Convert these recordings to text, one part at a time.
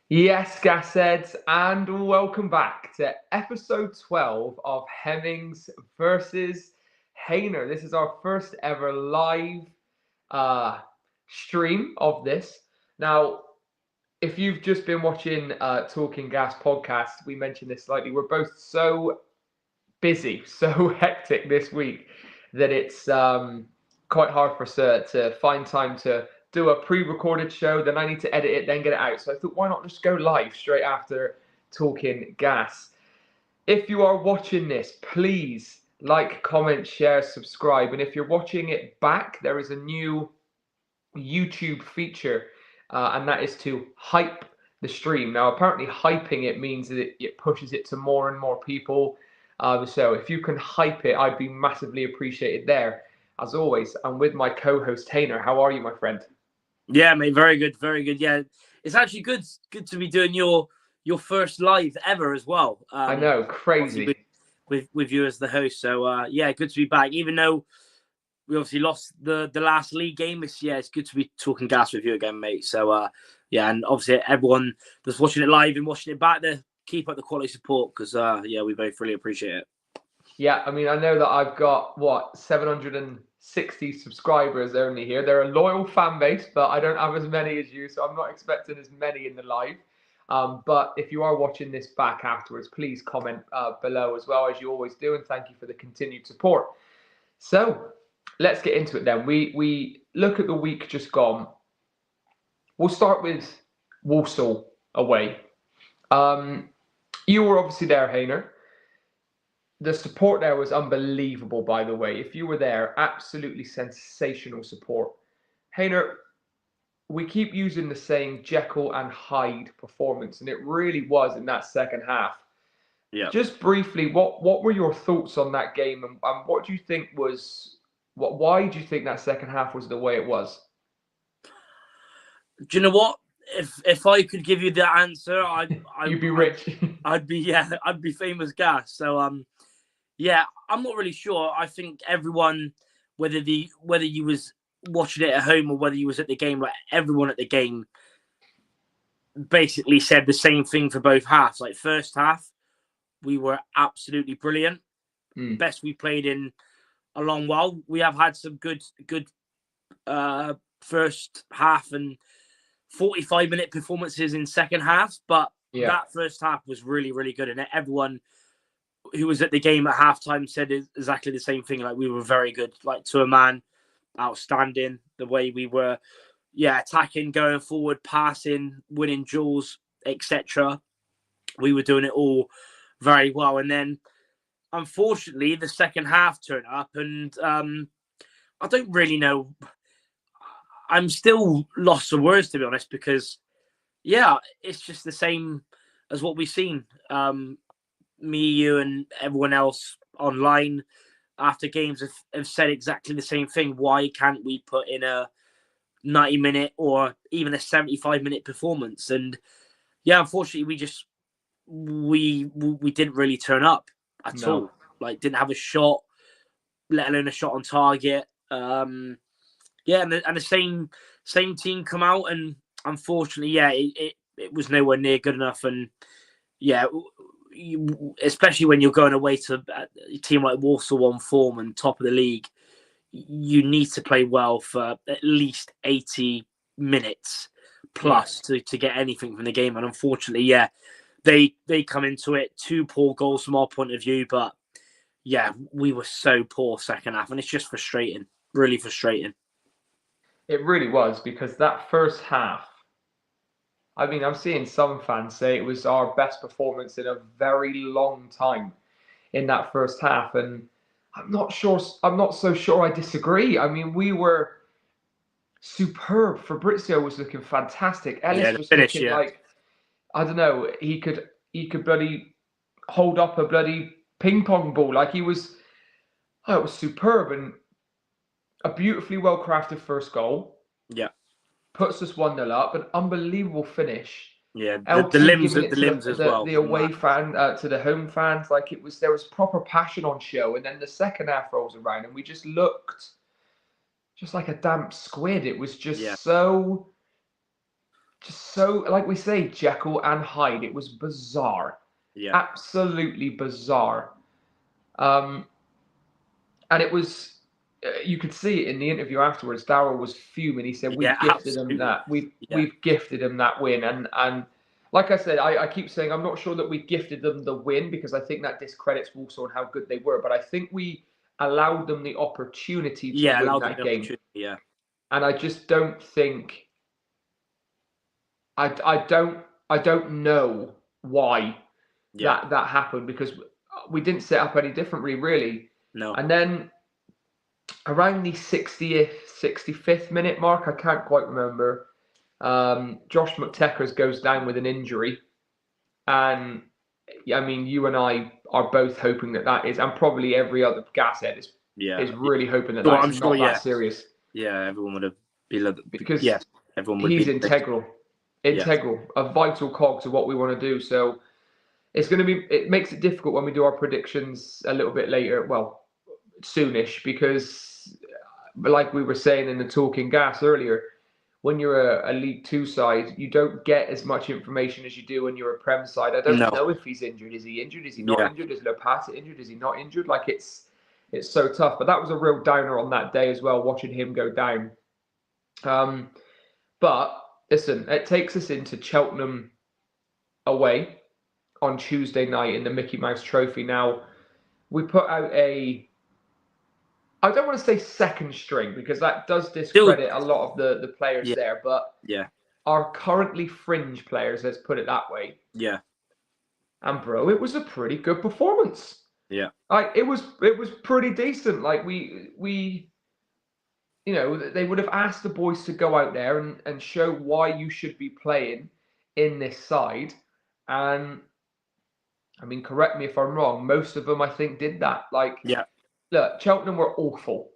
Yes, Gasheads, and welcome back to episode 12 of Hemmings versus HAYNER. This is our first ever live uh, stream of this. Now, if you've just been watching Talking Gas podcast, we mentioned this slightly. We're both so busy, so hectic this week that it's quite hard for us to find time to do a pre-recorded show. Then I need to edit it, then get it out. So I thought, why not just go live straight after Talking Gas? If you are watching this, please like, comment, share, subscribe. And if you're watching it back, there is a new YouTube feature, and that is to hype the stream. Now, apparently, hyping it means that it pushes it to more and more people. So if you can hype it, I'd be massively appreciated there. As always, I'm with my co-host HAYNER. How are you, my friend? Yeah, mate, very good, very good. Yeah, it's actually good to be doing your first live ever as well. I know, crazy. With you as the host. So yeah, good to be back. Even though we obviously lost the last league game, it's good to be talking gas with you again, mate. So yeah, and obviously everyone that's watching it live and watching it back there, keep up the quality support because yeah, we both really appreciate it. Yeah, I mean, I know that I've got, 760 subscribers only here. They're a loyal fan base, but I don't have as many as you, so I'm not expecting as many in the live. But if you are watching this back afterwards, please comment below as well, as you always do, and thank you for the continued support. So let's get into it then. We look at the week just gone. We'll start with Walsall away. You were obviously there, HAYNER. The support there was unbelievable, by the way. If you were there, absolutely sensational support. HAYNER, we keep using the saying Jekyll and Hyde performance, and it really was in that second half. Yeah. Just briefly, what were your thoughts on that game, and what do you think was why do you think that second half was the way it was? Do you know what? If I could give you the answer, You'd be rich. I'd be famous gas. So yeah, I'm not really sure. I think everyone, whether you was watching it at home or whether you was at the game, like everyone at the game basically said the same thing for both halves. Like first half, we were absolutely brilliant. Best we played in a long while. We have had some good first half and 45-minute performances in second half, but that first half was really, really good. And everyone who was at the game at halftime said exactly the same thing. Like we were very good, like to a man, outstanding. The way we were, attacking, going forward, passing, winning duels, etc. We were doing it all very well. And then, unfortunately, the second half turned up, and I don't really know. I'm still lost for words, to be honest, because it's just the same as what we've seen. Me, you, and everyone else online after games have said exactly the same thing. Why can't we put in a 90-minute or even a 75-minute performance? And unfortunately, we didn't really turn up at all. Like, didn't have a shot, let alone a shot on target. And the same team come out, and unfortunately, it was nowhere near good enough. And especially when you're going away to a team like Walsall on form and top of the league, you need to play well for at least 80 minutes plus to get anything from the game. And unfortunately, they come into it 2 poor goals from our point of view, but we were so poor second half, and it's just frustrating, really frustrating. It really was, because that first half, I mean, I'm seeing some fans say it was our best performance in a very long time in that first half, and I'm not so sure I disagree. I mean, we were superb. Fabrizio was looking fantastic. Ellis was looking like, I don't know, he could bloody hold up a bloody ping pong ball. Like it was superb, and a beautifully well crafted first goal. Yeah. Puts us 1-0 up. An unbelievable finish. Yeah, the limbs as well. The away fan to the home fans, like there was proper passion on show. And then the second half rolls around, and we just looked just like a damp squid. It was just so just so, like we say, Jekyll and Hyde. It was bizarre. Yeah. Absolutely bizarre. And it was, you could see it in the interview afterwards. Darryl was fuming. He said, "We've gifted them that. We've gifted them that win." And like I said, I keep saying I'm not sure that we gifted them the win because I think that discredits Walsall and how good they were. But I think we allowed them the opportunity to win that game. Yeah. And I just don't think. I don't know why that happened because we didn't set up any differently, really. No. And then around the 60th, 65th minute mark, I can't quite remember, Josh McTeckers goes down with an injury. And, I mean, you and I are both hoping that is, and probably every other Gashead is really hoping that that's not that serious. Yeah, everyone would have been... Because everyone would he's integral. A vital cog to what we want to do. So it's going to be, it makes it difficult when we do our predictions a little bit later, well, soonish, because like we were saying in the Talking Gas earlier, when you're a League Two side, you don't get as much information as you do when you're a Prem side. I don't know if he's injured. Is he injured? Is he not injured? Is Lopata injured? Is he not injured? Like it's so tough. But that was a real downer on that day as well, watching him go down. But listen, it takes us into Cheltenham away on Tuesday night in the Mickey Mouse Trophy. Now, we put out I don't want to say second string because that does discredit a lot of the players there, but our currently fringe players, let's put it that way. Yeah. And bro, it was a pretty good performance. Yeah. Like it was pretty decent. Like we you know, they would have asked the boys to go out there and show why you should be playing in this side. And I mean, correct me if I'm wrong, most of them I think did that. Like look, Cheltenham were awful.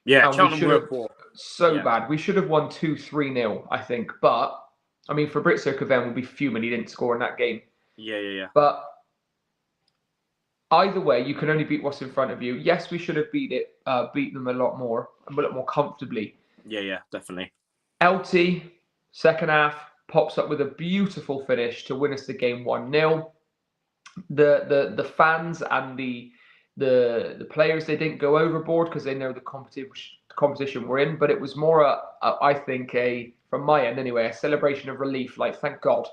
Yeah, and Cheltenham were so bad. We should have won 2-3-0, I think. But I mean, Fabrizio Caven will be fuming he didn't score in that game. Yeah. But either way, you can only beat what's in front of you. Yes, we should have beat them a lot more comfortably. Yeah, definitely. LT, second half, pops up with a beautiful finish to win us the game 1-0. The fans and the players, they didn't go overboard because they know the competition we're in, but it was more I think from my end anyway, a celebration of relief. Like, thank God.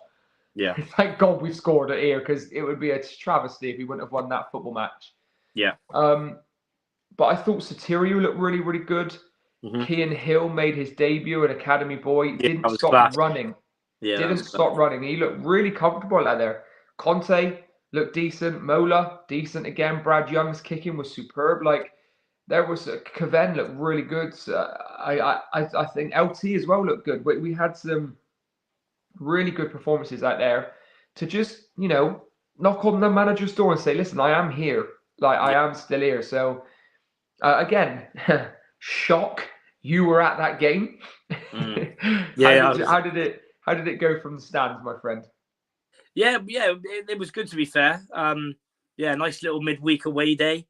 Yeah. Thank God we've scored it here because it would be a travesty if we wouldn't have won that football match. Yeah. But I thought Sotirio looked really, really good. Kean Hill made his debut, an academy boy. Didn't stop running. Didn't stop running. He looked really comfortable out there. Conte looked decent. Mola, decent again. Brad Young's kicking was superb. Like, there was Caven looked really good. I think LT as well looked good. We had some really good performances out there to just, you know, knock on the manager's door and say, listen, I am here. Like, I am still here. So, again, shock. You were at that game. How did it go from the stands, my friend? Yeah, it was good, to be fair. Nice little midweek away day.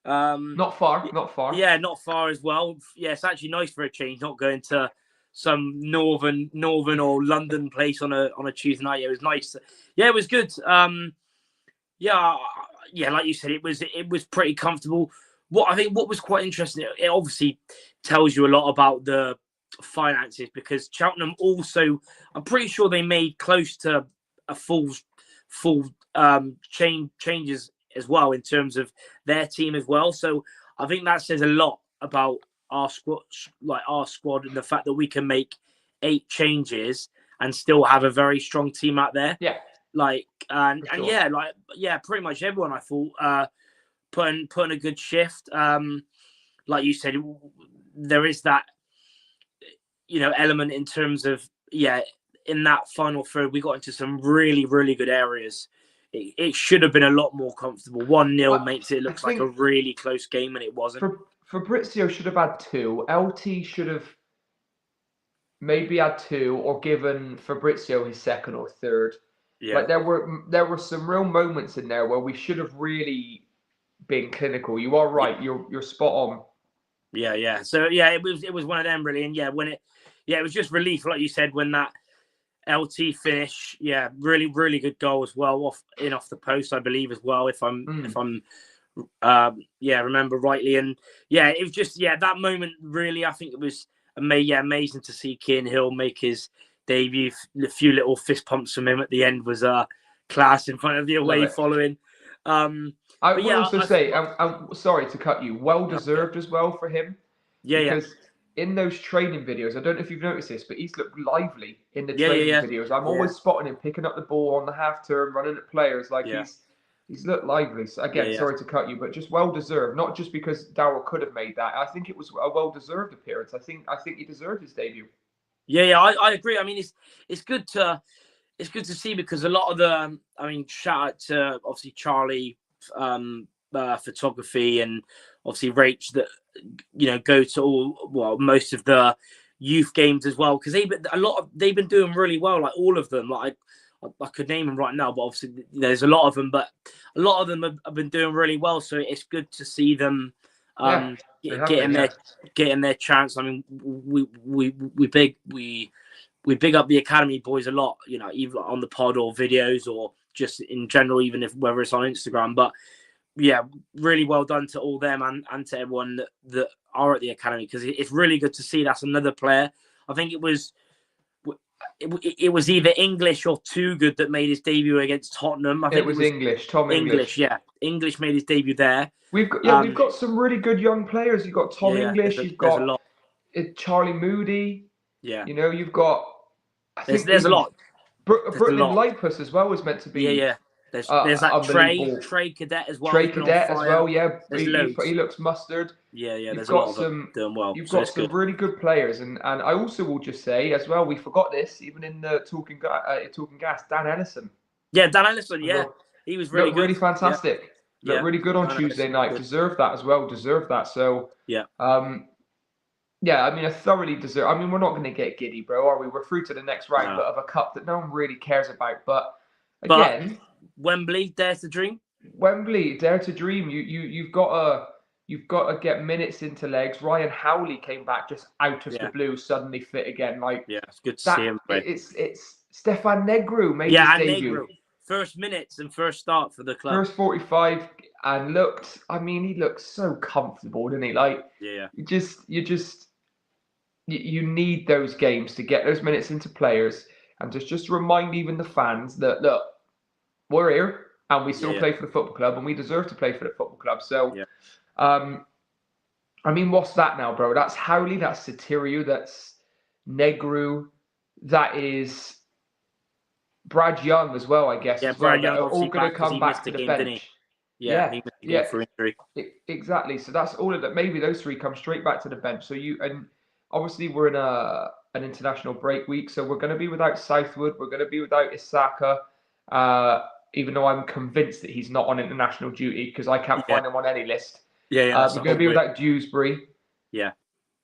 Not far. Yeah, not far as well. Yeah, it's actually nice for a change, not going to some northern or London place on a Tuesday night. It was nice. Yeah, it was good. Like you said, it was pretty comfortable. What was quite interesting, it obviously tells you a lot about the finances, because Cheltenham also, I'm pretty sure they made close to a full changes as well in terms of their team as well. So I think that says a lot about our squad and the fact that we can make 8 changes and still have a very strong team out there. Yeah. Pretty much everyone, I thought, putting a good shift. Like you said, there is that, element in terms of, in that final third, we got into some really, really good areas. It should have been a lot more comfortable. 1-0 makes it look like a really close game, and it wasn't. Fabrizio should have had 2. LT should have maybe had 2 or given Fabrizio his second or third. Yeah. Like, there were some real moments in there where we should have really been clinical. You are right. You're spot on. Yeah. So it was one of them really, and it was just relief, like you said, when that LT finish, yeah, really, really good goal as well, off the post, I believe, as well. If I'm remember rightly, and yeah, it was just that moment. Really, I think it was amazing to see Kieran Hill make his debut. A few little fist pumps from him at the end was class in front of the away following. I would also say, I'm sorry to cut you, well deserved as well for him. Because in those training videos, I don't know if you've noticed this, but he's looked lively in the training videos. I'm always spotting him picking up the ball on the half turn, running at players. Like he's looked lively. So again, sorry to cut you, but just well deserved. Not just because Darrell could have made that. I think it was a well deserved appearance. I think he deserved his debut. I agree. I mean, it's good to see, because a lot of the, shout out to obviously Charlie, photography, and obviously Rach, that go to most of the youth games as well, because they've been doing really well, like all of them. Like I could name them right now, but obviously there's a lot of them, but a lot of them have been doing really well. So it's good to see them getting their chance. I mean, we big up the academy boys a lot, either on the pod or videos or just in general, even whether it's on Instagram. But yeah, really well done to all them and to everyone that are at the academy, because it's really good to see. That's another player. I think it was either English or Too Good that made his debut against Tottenham. I think it was English. Tom English. Yeah, English made his debut there. We've got some really good young players. You've got Tom English. You've got Charlie Moody. Yeah, you've got. There's a lot. Brooklyn Lipus as well was meant to be. Yeah. There's that Trey Cadet as well. Trey Cadet as well. Yeah, he looks mustard. Yeah. There's a lot of them doing well. You've got some really good players, and I also will just say as well, we forgot this even in the talking gas. Dan Ellison. Yeah, Dan Ellison. Yeah, he was really good. Really fantastic. Looked really good on Tuesday night. Deserved that as well. So yeah. I thoroughly deserve. We're not going to get giddy, bro, are we? We're through to the next round of a cup that no one really cares about. But again, Wembley, dare to dream. Wembley, dare to dream. You've got to get minutes into legs. Ryan Howley came back just out of the blue, suddenly fit again. It's good to see him. It's Stefan Negru made his debut. Negru. First minutes and first start for the club. First 45, and he looked so comfortable, didn't he? You need those games to get those minutes into players, and just remind even the fans that, look, we're here and we still play for the football club, and we deserve to play for the football club. So, what's that now, bro? That's Howley, that's Sotirio, that's Negru, that is Brad Young as well, I guess. Yeah, Brad Young all going to come back to the bench. He missed the game for injury. Exactly. So that's all of that. Maybe those three come straight back to the bench. So obviously we're in an international break week, so we're going to be without Southwood. We're going to be without Isaka. Even though I'm convinced that he's not on international duty because I can't find him on any list. We're going to be without Dewsbury. Yeah.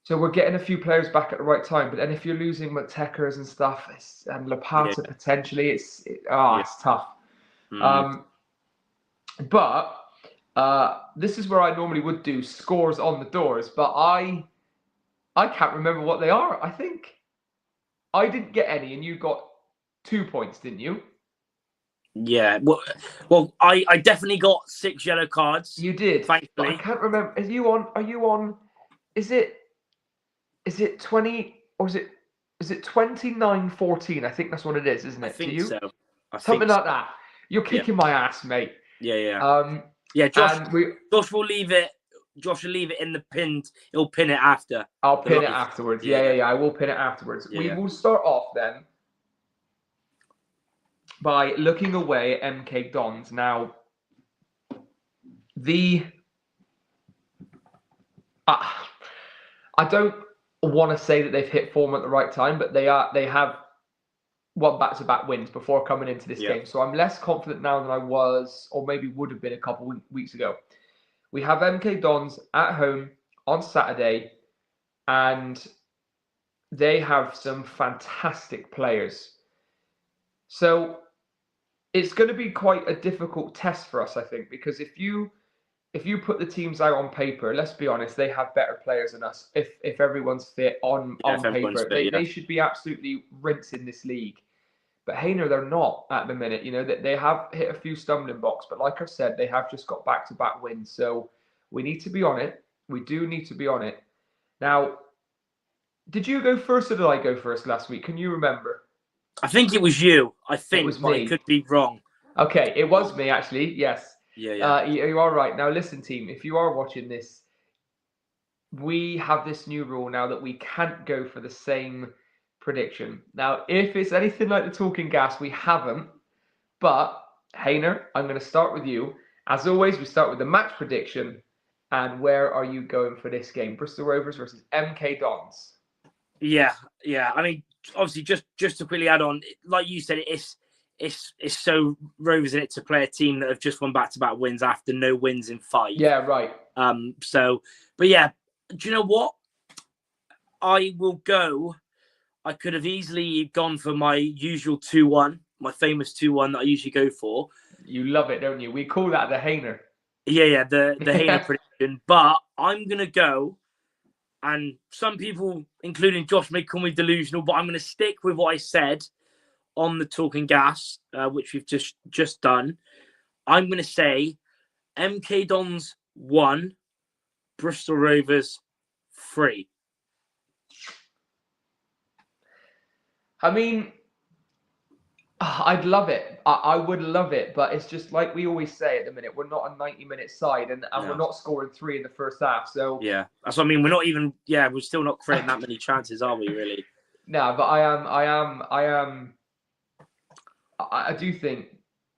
So we're getting a few players back at the right time. But then if you're losing McTeckers and stuff, and Lapata potentially, it's tough. But this is where I normally would do scores on the doors, but I can't remember what they are. I think I didn't get any, and you got 2 points, didn't you? Yeah. Well, I definitely got 6 yellow cards. You did. Thankfully. I can't remember. Are you on? Is it 20 or is it 29-14? I think that's what it is, isn't it? I think so. Something like that. You're kicking my ass, mate. Yeah. Josh will leave it. Josh will leave it in the pinned. He'll pin it after. I'll pin it afterwards. Yeah. I will pin it afterwards. We will start off then by looking away at MK Dons. Now, I don't want to say that they've hit form at the right time, but they have won back-to-back wins before coming into this game. So I'm less confident now than I was, or maybe would have been a couple weeks ago. We have MK Dons at home on Saturday, and they have some fantastic players. So it's going to be quite a difficult test for us, I think, because if you put the teams out on paper, let's be honest, they have better players than us. If everyone's fit on paper, they should be absolutely rinsing this league. But HAYNER, they're not at the minute. You know, that they have hit a few stumbling blocks, but like I said, they have just got back-to-back wins. So we need to be on it. We do need to be on it. Now, did you go first or did I go first last week? Can you remember? I think it was you. It was me. I could be wrong. Okay, it was me actually. Yes. Yeah. You are right. Now listen, team. If you are watching this, we have this new rule now that we can't go for the same prediction. Now, if it's anything like the Talking Gas, we haven't. But HAYNER, I'm going to start with you. As always, we start with the match prediction. And where are you going for this game? Bristol Rovers versus MK Dons. Yeah. I mean, obviously, just to quickly add on, like you said, it's so Rovers in it to play a team that have just won back-to-back wins after no wins in 5. Yeah, right. But yeah, do you know what? I will go. I could have easily gone for my usual 2-1, my famous 2-1 that I usually go for. You love it, don't you? We call that the HAYNER. Yeah, the HAYNER prediction. But I'm going to go, and some people, including Josh, may call me delusional, but I'm going to stick with what I said on the Talking Gas, which we've just done. I'm going to say MK Dons 1, Bristol Rovers 3. I mean, I'd love it. I would love it, but it's just like we always say at the minute, we're not a 90-minute side, and no. We're not scoring 3 in the first half. So yeah, that's what I mean. We're not even. Yeah, we're still not creating that many chances, are we? Really? No, but I do think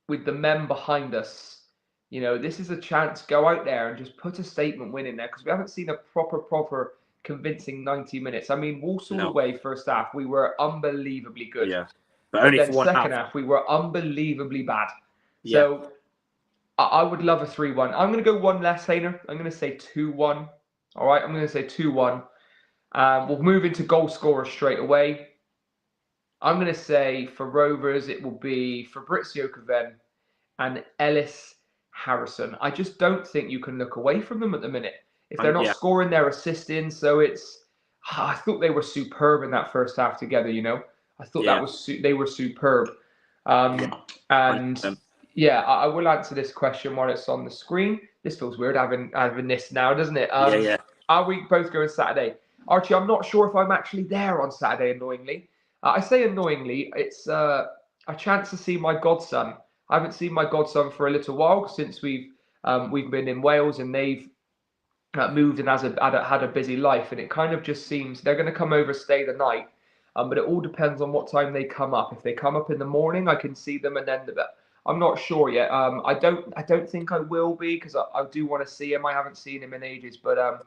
with the men behind us, you know, this is a chance. Go out there and just put a statement win in there, because we haven't seen a proper convincing 90 minutes. I mean, Walsall away first half, we were unbelievably good. Yeah. But only then for second half, we were unbelievably bad. Yeah. So I would love a 3-1. I'm going to go one less, HAYNER. I'm going to say 2-1. All right, I'm going to say 2-1. We'll move into goal scorers straight away. I'm going to say for Rovers, it will be Fabrizio Coven and Ellis Harrison. I just don't think you can look away from them at the minute. If they're not scoring, they're assisting. So it's, I thought they were superb in that first half together, you know. I thought that was they were superb. And I will answer this question while it's on the screen. This feels weird having this now, doesn't it? Are we both going Saturday? Archie, I'm not sure if I'm actually there on Saturday, annoyingly. I say annoyingly, it's a chance to see my godson. I haven't seen my godson for a little while since we've been in Wales, and they've moved and had a busy life. And it kind of just seems they're going to come over, stay the night. But it all depends on what time they come up. If they come up in the morning, I can see them, and then I'm not sure yet. I don't think I will be, because I do want to see him. I haven't seen him in ages, but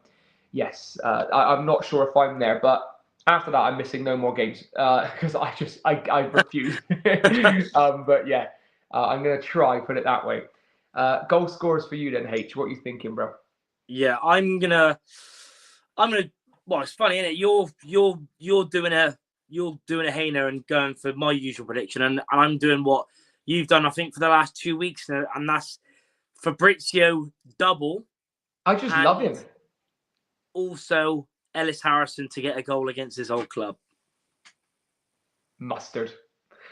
yes, I'm not sure if I'm there. But after that, I'm missing no more games because I refuse. But yeah, I'm gonna try, put it that way. Goal scorers for you then, H. What are you thinking, bro? Yeah, I'm gonna. Well, it's funny, isn't it? You're doing a HAYNER and going for my usual prediction, and I'm doing what you've done, I think, for the last 2 weeks now, and that's Fabrizio double. I just love him. Also, Ellis Harrison to get a goal against his old club. Mustard.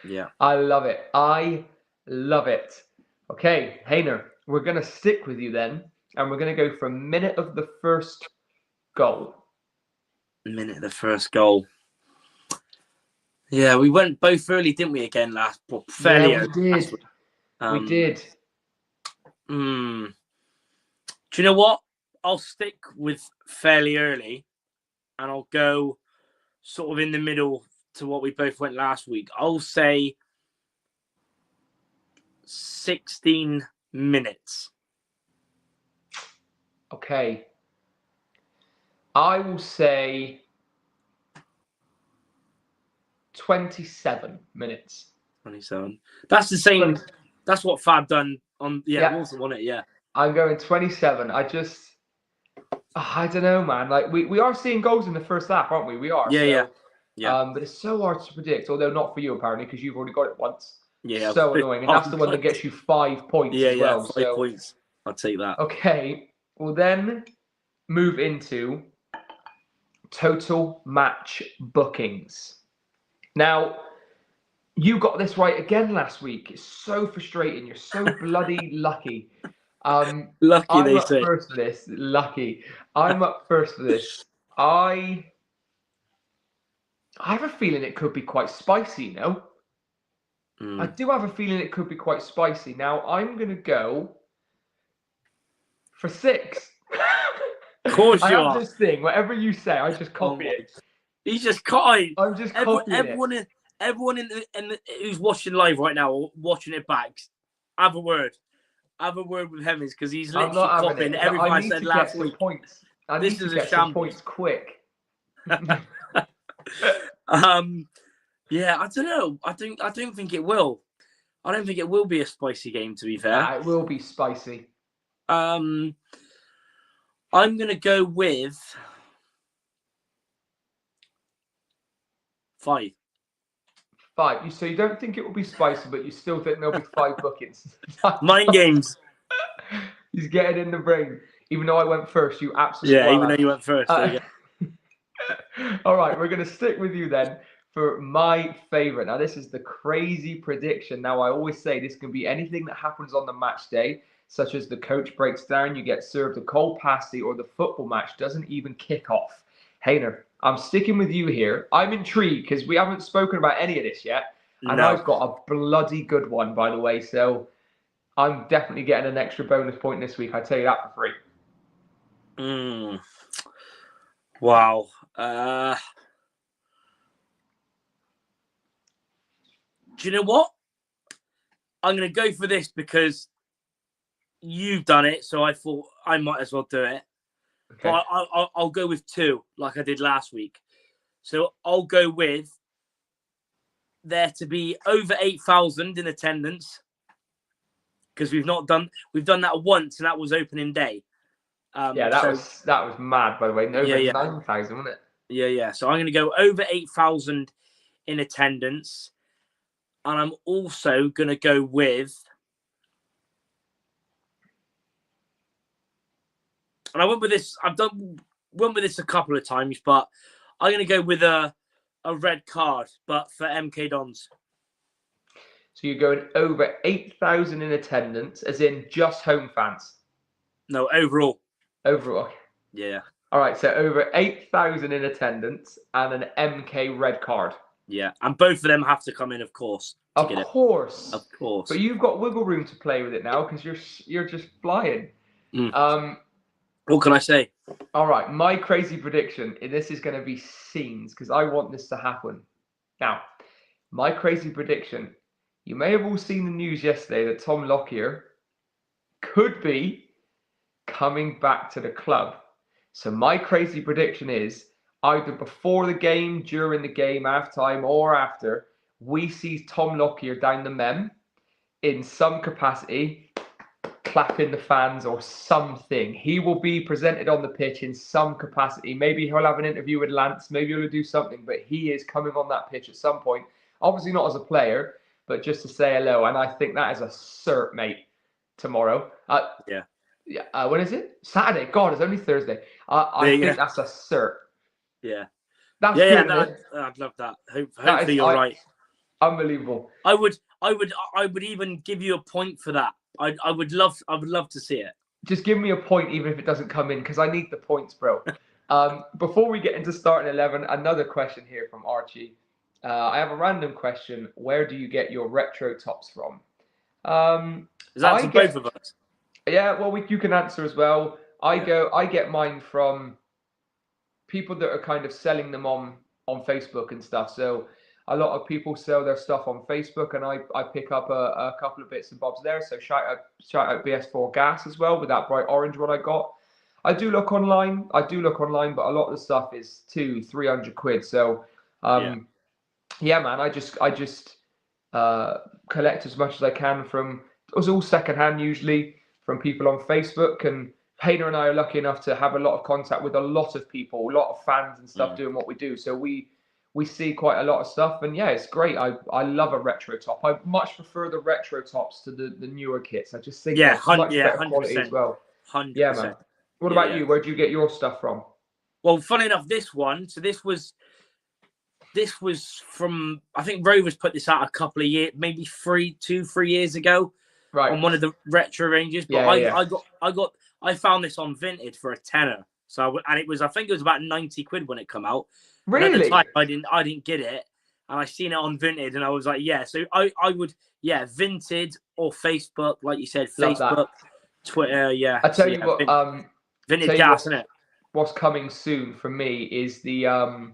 Yeah. I love it. I love it. Okay, HAYNER, we're going to stick with you then, and we're going to go for a minute of the first goal. Minute of the first goal. Yeah, we went both early, didn't we, again last? Fairly we did. We did. Do you know what? I'll stick with fairly early, and I'll go sort of in the middle to what we both went last week. I'll say 16 minutes. Okay. I will say 27 minutes. 27. That's the same. That's what Fab done on. Yeah, Walsall won it. Yeah. I'm going 27. I don't know, man. Like we are seeing goals in the first half, aren't we? We are. Yeah. But it's so hard to predict. Although not for you apparently, because you've already got it once. Yeah. So annoying, and that's the one that gets you 5 points as well. 5 points. I'll take that. Okay. We'll then move into total match bookings. Now, You got this right again last week. It's so frustrating. You're so bloody lucky. Lucky, I'm they up say. first for this. Lucky. I'm up first for this. I have a feeling it could be quite spicy, you know? I do have a feeling it could be quite spicy. Now, I'm going to go for 6. Of course I you have are. this thing. Whatever you say, I just Oh copy my! it. He's just copying. I'm just copying it. Everyone who's watching live right now or watching it back, have a word. Have a word with Hemmings because he's I'm literally not having copying it. everything I I need said to get last some week. points. I This need to is a get some shambles. points quick. Yeah, I don't know. I don't think it will. I don't think it will be a spicy game, to be fair. It will be spicy. I'm gonna go with 5. 5. So you don't think it will be spicy, but you still think there'll be 5 buckets. Mind games. He's getting in the brain. Even though I went first, you absolute Yeah, even squirrel. though you went first. There you go. All right, we're going to stick with you then for my favourite. Now, this is the crazy prediction. Now, I always say this can be anything that happens on the match day, such as the coach breaks down, you get served a cold pasty, or the football match doesn't even kick off. HAYNER, I'm sticking with you here. I'm intrigued because we haven't spoken about any of this yet. And No. I've got a bloody good one, by the way. So I'm definitely getting an extra bonus point this week. I tell you that for free. Wow. Do you know what? I'm going to go for this because you've done it, so I thought I might as well do it. Okay. But I'll go with 2, like I did last week. So I'll go with there to be over 8,000 in attendance because we've done that once, and that was opening day. That was mad, by the way. Over 9,000, wasn't it? Yeah. So I'm going to go over 8,000 in attendance, and I'm also going to go with. And I went with this. Went with this a couple of times, but I'm going to go with a red card, but for MK Dons. So you're going over 8,000 in attendance, as in just home fans? No, overall. Overall. Yeah. All right, so over 8,000 in attendance and an MK red card. Yeah, and both of them have to come in, of course. Of course. Of course. But you've got wiggle room to play with it now because you're just flying. What can I say? All right, my crazy prediction, this is going to be scenes because I want this to happen. Now, my crazy prediction, you may have all seen the news yesterday that Tom Lockyer could be coming back to the club. So my crazy prediction is either before the game, during the game, halftime, or after, we see Tom Lockyer down the mem in some capacity, clapping the fans or something. He will be presented on the pitch in some capacity. Maybe he'll have an interview with Lance. Maybe he'll do something, but he is coming on that pitch at some point. Obviously not as a player, but just to say hello. And I think that is a cert, mate, tomorrow. Yeah. When is it? Saturday. God, it's only Thursday. I think that's a cert. Yeah. That's good. I'd love that. Hopefully you're right. Unbelievable. I would even give you a point for that. I would love to see it. Just give me a point, even if it doesn't come in, because I need the points, bro. Before we get into starting 11, another question here from Archie. I have a random question. Where do you get your retro tops from? Is that for both of us? Yeah, well, you can answer as well. I get mine from people that are kind of selling them on Facebook and stuff. So a lot of people sell their stuff on Facebook, and I pick up a couple of bits and bobs there. So shout out BS4 Gas as well with that bright orange one I got. I do look online, but a lot of the stuff is 200-300 quid. So yeah, man, I just collect as much as I can from. It was all secondhand usually from people on Facebook, and HAYNER and I are lucky enough to have a lot of contact with a lot of people, a lot of fans and stuff doing what we do. So we see quite a lot of stuff, and yeah, it's great. I love a retro top. I much prefer the retro tops to the newer kits. I just think they're much better 100%. Quality as well. 100%. Yeah, man. What about you? Where do you get your stuff from? Well, funny enough, this one. So this was this was from, I think Rovers put this out a couple of years, maybe 3 years ago, right, on one of the retro ranges. But I found this on Vinted for a tenner. So, and it was, I think it was about 90 quid when it come out. Really? And at the time, I didn't get it, and I seen it on Vinted, and I was like, yeah. So I would, yeah, Vinted or Facebook, like you said, Facebook, Twitter, yeah. I tell you what, Vinted gas, isn't it? What's coming soon for me is the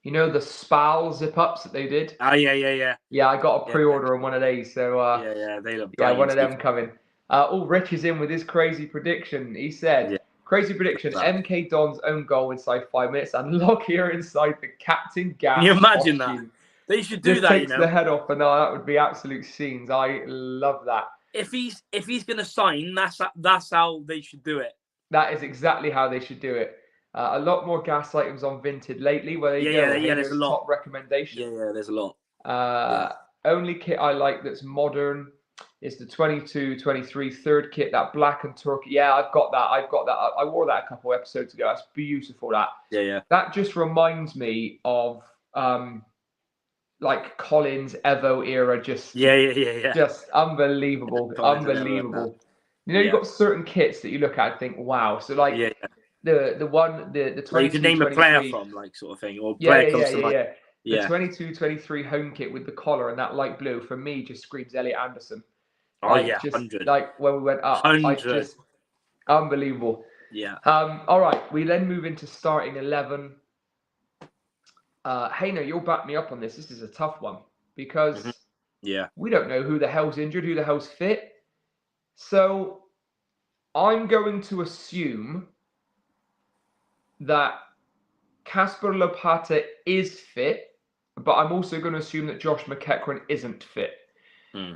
you know, the Spal zip-ups that they did? Oh, yeah. Yeah, I got a pre-order on one of these. So, they look one of them coming. Rich is in with his crazy prediction. He said, crazy prediction, MK Don's own goal inside 5 minutes and Lockyer inside the Captain Gas. Can you imagine that? They should do that, takes the head off, and that would be absolute scenes. I love that. If he's going to sign, that's how they should do it. That is exactly how they should do it. A lot more gas items on Vinted lately. Where there's a lot. Top recommendation. Yeah, there's a lot. Only kit I like that's modern is the 22-23 third kit, that black and turkey. Yeah, I've got that. I wore that a couple episodes ago. That's beautiful. That. Yeah. That just reminds me of like Collins Evo era. Just Just unbelievable. Unbelievable. You know, you've got certain kits that you look at and think, wow. So like the 22, you can name a player from, like, sort of thing, or player comes to mind. The 22-23 home kit with the collar and that light blue, for me, just screams Elliot Anderson. Oh, like, 100. Like when we went up, 100. Just unbelievable. Yeah. All right, we then move into starting 11. HAYNER, you'll back me up on this. This is a tough one because we don't know who the hell's injured, who the hell's fit. So I'm going to assume that Kasper Lopata is fit, but I'm also going to assume that Josh McEachran isn't fit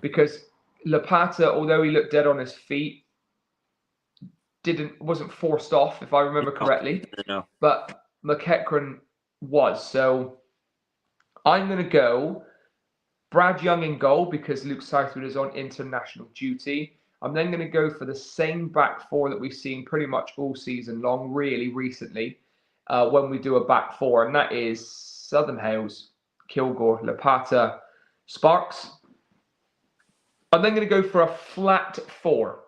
because Lopata, although he looked dead on his feet, wasn't forced off, if I remember correctly. No. But McEachran was. So I'm going to go Brad Young in goal because Luke Southwood is on international duty. I'm then going to go for the same back four that we've seen pretty much all season long, really recently, when we do a back four, and that is Southern Hales, Kilgore, Lopata, Sparks. I'm then going to go for a flat four.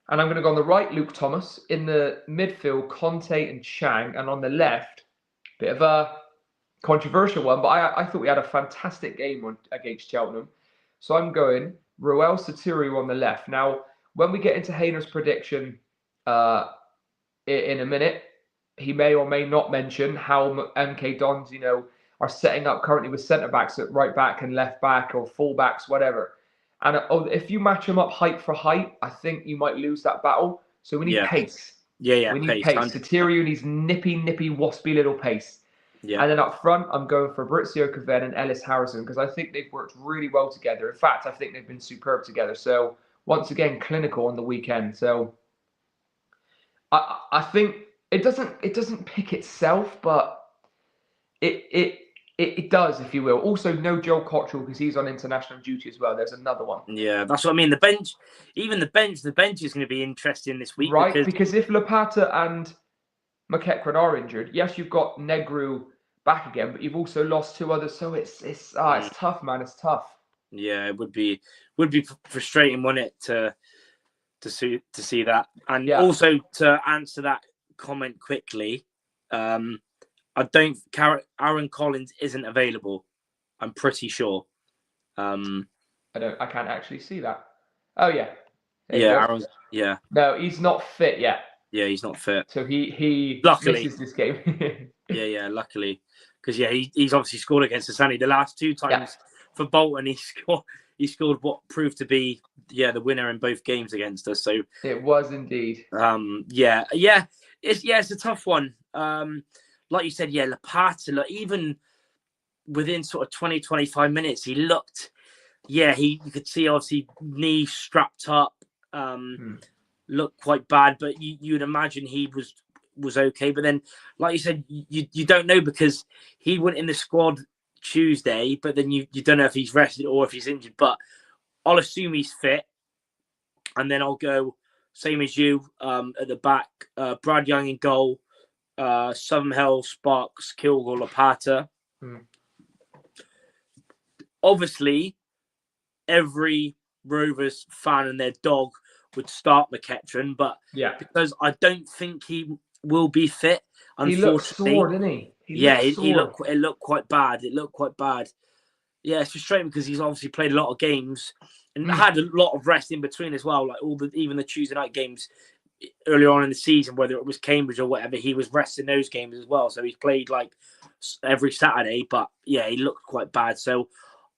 And I'm going to go on the right, Luke Thomas. In the midfield, Conte and Chang. And on the left, bit of a controversial one, but I thought we had a fantastic game against Cheltenham. So I'm going Roel Satiru on the left. Now, when we get into HAYNER's prediction in a minute, he may or may not mention how MK Dons, are setting up currently with centre-backs at right back and left back or full-backs, whatever. And if you match them up height for height, I think you might lose that battle. So we need pace. Yeah, we need pace. Satiru needs nippy, waspy little pace. Yeah. And then up front, I'm going for Fabrizio Caven and Ellis Harrison because I think they've worked really well together. In fact, I think they've been superb together. So once again, clinical on the weekend. So I think it doesn't pick itself, but it does, if you will. Also, no Joel Cottrell because he's on international duty as well. There's another one. Yeah, that's what I mean. The bench is going to be interesting this week, right? Because if Lopata and McEachran are injured, yes, you've got Negru back again, but you've also lost two others. So it's tough, man. It's tough. Yeah, it would be frustrating, wouldn't it, to see that. And also to answer that comment quickly, Aaron Collins isn't available. I'm pretty sure. I can't actually see that. Oh yeah. Aaron. No, he's not fit yet. Yeah, he's not fit. So he luckily misses this game. luckily, because he's obviously scored against Asani the last two times for Bolton. He scored what proved to be the winner in both games against us. So it was indeed. It's a tough one. Like you said, Lopata, even within sort of 20-25 minutes, he looked. You could see obviously knee strapped up. Looked quite bad, but you'd imagine he was okay. But then, like you said, you don't know because he went in the squad Tuesday, but then you don't know if he's rested or if he's injured. But I'll assume he's fit, and then I'll go same as you at the back. Brad Young in goal, Summerhill, Sparks, Kilgore, Lapata. Mm. Obviously, every Rovers fan and their dog would start McEachran, but because I don't think he will be fit, unfortunately. He looked sore, didn't he? It looked quite bad. It looked quite bad. Yeah, it's frustrating because he's obviously played a lot of games and had a lot of rest in between as well. Like even the Tuesday night games earlier on in the season, whether it was Cambridge or whatever, he was resting those games as well. So he's played like every Saturday, but yeah, he looked quite bad. So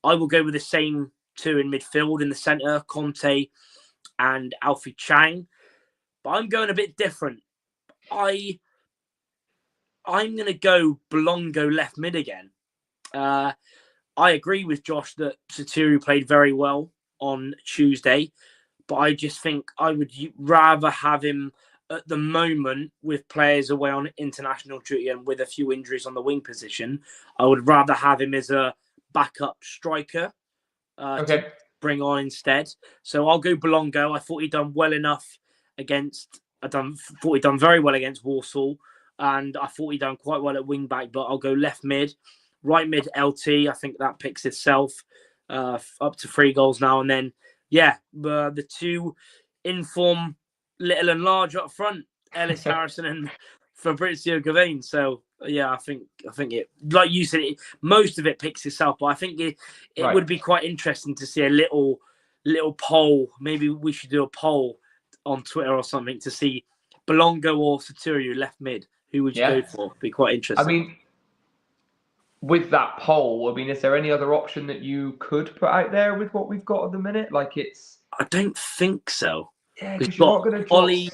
I will go with the same two in midfield. In the centre, Conte and Alfie Chang. But I'm going a bit different. I'm going to go Belongo left mid again. I agree with Josh that Sotiriou played very well on Tuesday, but I just think I would rather have him at the moment with players away on international duty and with a few injuries on the wing position. I would rather have him as a backup striker to bring on instead. So I'll go Belongo. I thought he'd done well enough thought he'd done very well against Walsall, and I thought he'd done quite well at wing back, but I'll go left mid. Right mid, LT. I think that picks itself up to 3 goals now. And then, the two inform little and large up front, Ellis Harrison and Fabrizio Gavin. So, I think it, like you said, most of it picks itself. But I think it would be quite interesting to see a little poll. Maybe we should do a poll on Twitter or something to see Belongo or Sotiriou left mid. Who would you go for? It'd be quite interesting. I mean, with that poll, is there any other option that you could put out there with what we've got at the minute? I don't think so. Yeah, because you're not going to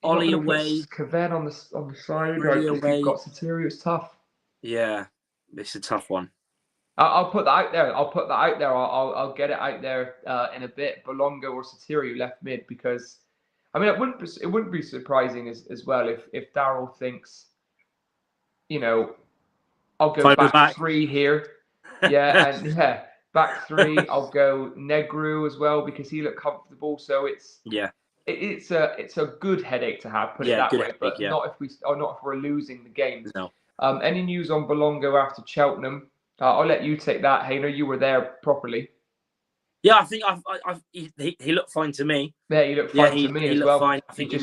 Ollie away, Caven on the side. Really away. You've got Sotiriou. It's tough. Yeah, it's a tough one. I'll put that out there. I'll get it out there in a bit. Belongo or Sotiriou left mid, because it wouldn't be surprising as well if Daryl thinks, I'll go back 3 here. Back 3. I'll go Negru as well because he looked comfortable. So it's a good headache to have. Put it that way, but not if we're losing the game. No. Any news on Belongo after Cheltenham? I'll let you take that, Hayner. You were there properly. Yeah, I think he looked fine to me. Yeah, he looked fine to me as well. Fine. I think I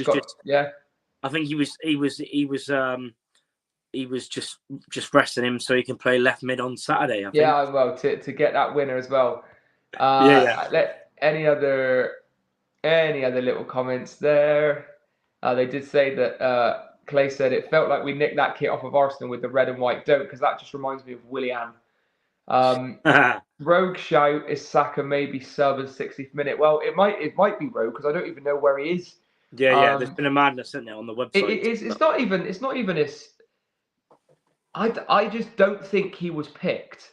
think he was just resting him so he can play left mid on Saturday. I think. Yeah, well, to get that winner as well. Any other little comments there? They did say that Clay said it felt like we nicked that kit off of Arsenal with the red and white don't, because that just reminds me of Willian. Rogue shout is Saka maybe sub at 60th minute. Well, it might be Rogue because I don't even know where he is. Yeah. There's been a madness, isn't there, on the website? It's not even as. I just don't think he was picked.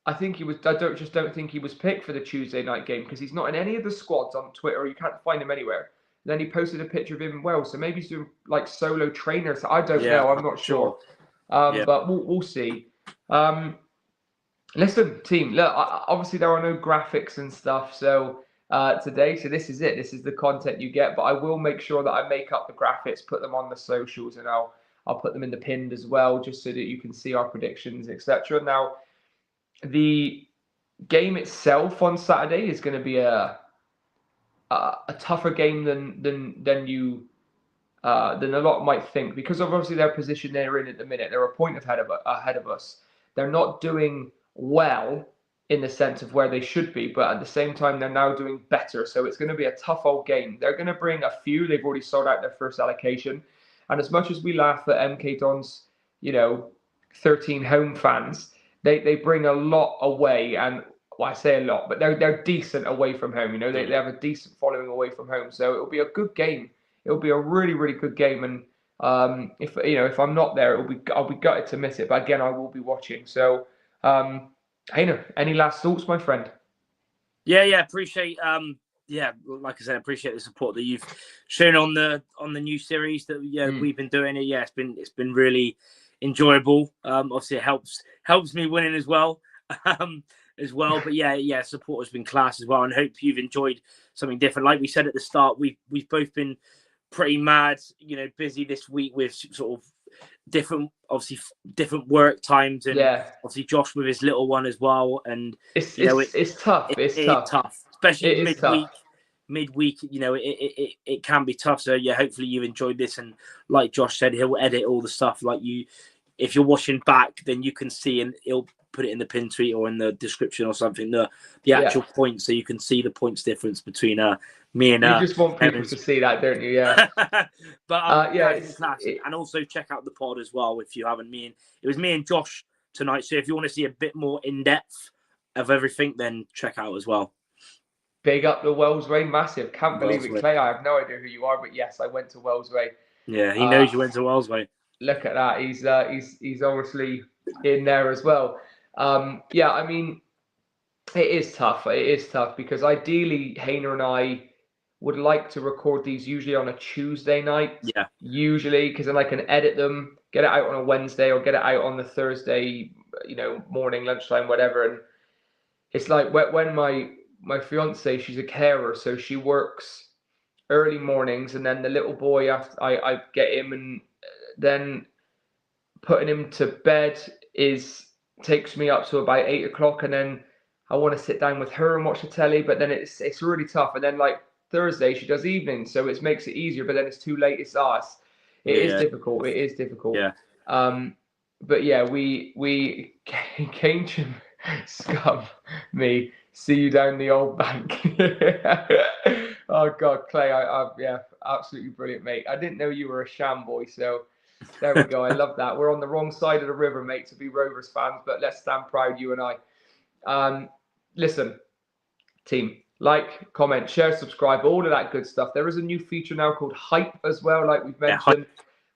I think he was. I don't think he was picked for the Tuesday night game because he's not in any of the squads on Twitter. You can't find him anywhere. Then he posted a picture of him in Wales, so maybe he's doing like solo trainers. I don't know. I'm not sure. But we'll see. Listen, team. Look, obviously there are no graphics and stuff. So today, so this is it. This is the content you get. But I will make sure that I make up the graphics, put them on the socials, and I'll put them in the pinned as well, just so that you can see our predictions, etc. Now, the game itself on Saturday is going to be a tougher game than a lot might think, because of obviously their position they're in at the minute. They're a point ahead of us. They're not doing well in the sense of where they should be, but at the same time they're now doing better. So it's going to be a tough old game. They're going to bring a few. They've already sold out their first allocation. And as much as we laugh at MK Don's, 13 home fans, they bring a lot away. And I say a lot, but they're decent away from home. They have a decent following away from home. So it'll be a good game. It'll be a really, really good game. And if I'm not there, I'll be gutted to miss it. But again, I will be watching. So, Hayner, any last thoughts, my friend? Yeah, appreciate. Like I said, appreciate the support that you've shown on the new series that we've been doing. It's been really enjoyable. Obviously, it helps me winning as well. But support has been class as well, and hope you've enjoyed something different. Like we said at the start, we've both been pretty mad, busy this week with sort of different work times, and yeah, obviously Josh with his little one as well. And it's you know, it's tough. It's it is tough. tough, especially It is midweek. tough. Midweek, you know, it can be tough. So yeah, hopefully you enjoyed this, and like Josh said, he'll edit all the stuff. Like you, if you're watching back, then you can see, and he'll put it in the pin tweet or in the description or something, the actual points, so you can see the points difference between me and you just want people Evans. to see that, don't you? Yeah. But Yeah, it's classic. And also check out the pod as well if you haven't. It was me and Josh tonight. So if you want to see a bit more in depth of everything, then check out as well. Big up the Wellsway, massive. Can't believe it, Clay. I have no idea who you are, but yes, I went to Wellsway. Yeah, he knows you went to Wellsway. Look at that. He's obviously in there as well. Yeah, I mean, it is tough. It is tough because ideally, HAYNER and I would like to record these usually on a Tuesday night. Yeah. Usually, because then I can edit them, get it out on a Wednesday, or get it out on the Thursday, you know, morning, lunchtime, whatever. And it's like when my fiance, she's a carer, so she works early mornings, and then the little boy, after I get him, and then putting him to bed takes me up to about 8 o'clock, and then I want to sit down with her and watch the telly, but then it's really tough. And then like Thursday she does evenings, so it makes it easier, but then it's too late. It's us. It is difficult. It is difficult. Yeah. But yeah, we Cajun scum me. See you down the old bank. Oh God, Clay, yeah, absolutely brilliant, mate. I didn't know you were a sham boy, so there we go. I love that. We're on the wrong side of the river, mate, to be Rovers fans, but let's stand proud, you and I. Listen, team, like, comment, share, subscribe, all of that good stuff. There is a new feature now called Hype as well, like we've mentioned.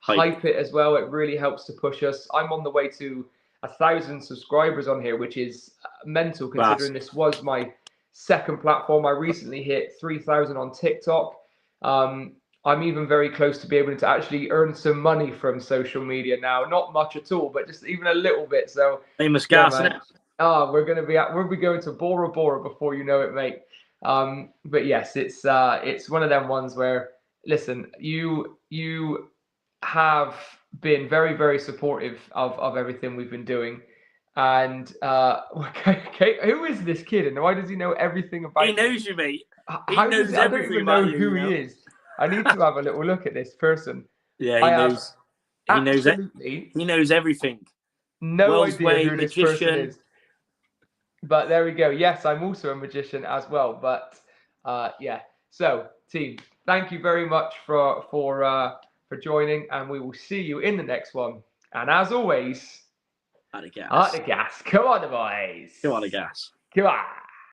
Hype it as well. It really helps to push us. I'm on the way to 1,000 subscribers on here, which is mental considering this was my second platform. I recently hit 3,000 on TikTok. I'm even very close to be able to actually earn some money from social media now. Not much at all, but just even a little bit. So famous gas, isn't it? We'll be going to Bora Bora before you know it, mate. But yes, it's one of them ones where, listen, you have been very, very supportive of everything we've been doing. And who is this kid, and why does he know everything about? He knows you, mate. I don't even know who he is. I need to have a little look at this person. Yeah, he knows. He knows it. He knows everything. No idea who this person is. But there we go. Yes, I'm also a magician as well. But yeah. So, team, thank you very much for joining, and we will see you in the next one. And as always, at the gas. Come on, the boys. Come on, the gas. Come on.